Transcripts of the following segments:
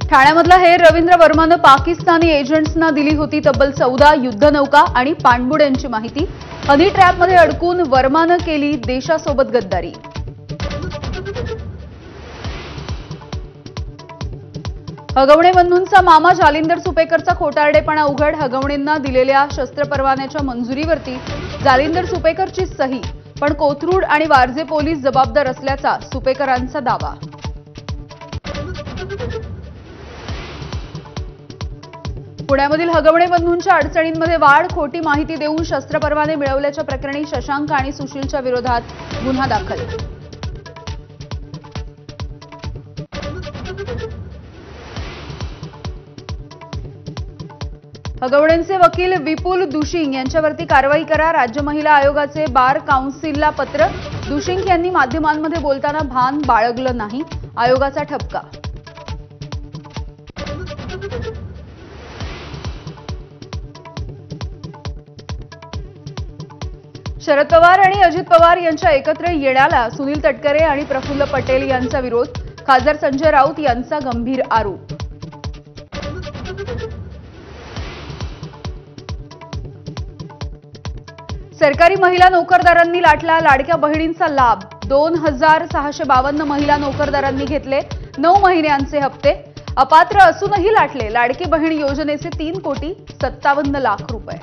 ठाण्यामधला हेर रवींद्र वर्मानं पाकिस्तानी एजंट्सना दिली होती तब्बल 14 युद्धनौका आणि पाणबुड्यांची माहिती। हनी ट्रॅपमध्ये अडकून वर्मानं केली देशासोबत गद्दारी। हगवणे बंधूंचा मामा जालिंदर सुपेकरचा खोटारडेपणा उघड। हगवणेंना दिलेल्या शस्त्र परवान्याच्या मंजुरीवरती जालिंदर सुपेकरची सही, पण कोथरूड आणि वारजे पोलीस जबाबदार असल्याचा सुपेकरांचा दावा। पुण्यामधील हगवणे बंधूंच्या अडचणींमध्ये वाढ। खोटी माहिती देऊन शस्त्र परवाने मिळवल्याच्या प्रकरणी शशांक आणि सुशीलच्या विरोधात गुन्हा दाखल। हगवणेंचे वकील विपुल दुशिंग यांच्यावरती कारवाई करा। राज्य महिला आयोगाचे बार काउन्सिलला पत्र। दुशिंग यांनी माध्यमांमध्ये बोलताना भान बाळगलं नाही, आयोगाचा ठपका। शरद पवार आणि अजित पवार यांच्या एकत्र येण्याला सुनील तटकरे आणि प्रफुल्ल पटेल यांचा विरोध। खासदार संजय राऊत यांचा गंभीर आरोप। सरकारी महिला नोकरदारांनी लाटला लाडक्या बहिणींचा लाभ। 2652 महिला नोकरदारांनी घेतले 9 महिन्यांचे हप्ते। अपात्र असूनही लाटले लाडकी बहीण योजनेचे 3,57,00,000 रुपये।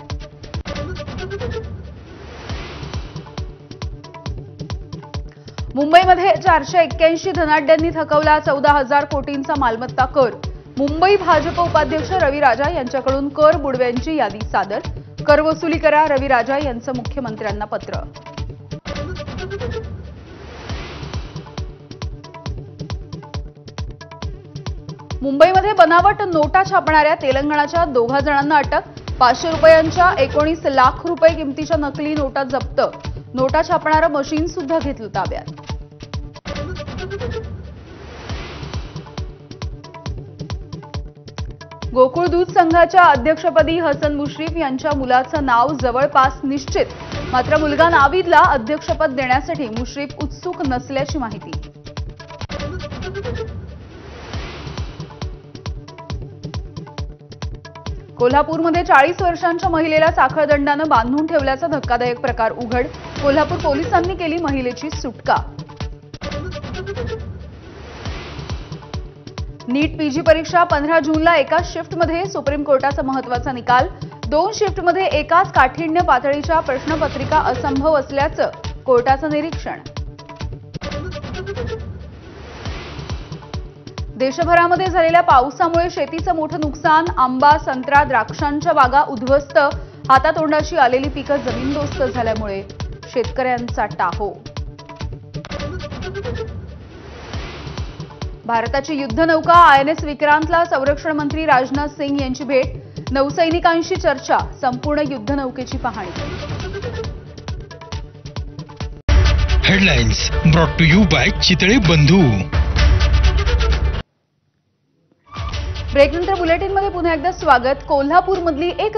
मुंबईमध्ये 481 धनाढ्यांनी थकवला 14,000 कोटींचा मालमत्ता कर। मुंबई भाजप उपाध्यक्ष रवी राजा यांच्याकडून कर बुडव्यांची यादी सादर। कर वसुली करा, रवी राजा यांचं मुख्यमंत्र्यांना पत्र। मुंबईमध्ये बनावट नोटा छापणाऱ्या तेलंगणाच्या 2 जणांना अटक। 500 रुपयांच्या 19 लाख रुपये किमतीच्या नकली नोटा जप्त। नोटा छापणारं मशीन सुद्धा घेतलं ताब्यात। गोकुळ दूध संघाच्या अध्यक्षपदी हसन मुश्रीफ यांच्या मुलाचं नाव जवळपास निश्चित, मात्र मुलगा नावीदला अध्यक्षपद देण्यासाठी मुश्रीफ उत्सुक नसल्याची माहिती। कोल्हापूरमध्ये 40 वर्षांच्या महिलेला साखळदंडानं बांधून ठेवल्याचा धक्कादायक प्रकार उघड। कोल्हापूर पोलिसांनी केली महिलेची सुटका। नीट पीजी परीक्षा 15 जूनला एकाच शिफ्टमध्ये, सुप्रीम कोर्टाचा महत्त्वाचा निकाल। 2 शिफ्टमध्ये एकाच काठिण्य पातळीच्या प्रश्नपत्रिका असंभव असल्याचं कोर्टाचं निरीक्षण। देशभरामध्ये झालेल्या पावसामुळे शेतीचं मोठं नुकसान। आंबा, संत्रा, द्राक्षांच्या बागा उद्ध्वस्त। हातातोंडाशी आलेली पिकं जमीनदोस्त झाल्यामुळे शेतकऱ्यांचा टाहो। भारताची युद्धनौका आयएनएस विक्रांतला संरक्षण मंत्री राजनाथ सिंह यांची भेट। नौसैनिकांशी चर्चा, संपूर्ण युद्धनौकेची पाहणी। Headlines brought to you by Chitale Bandhu. ब्रेकनंतर बुलेटिनमध्ये पुन्हा एकदा स्वागत। कोल्हापूरमधली एक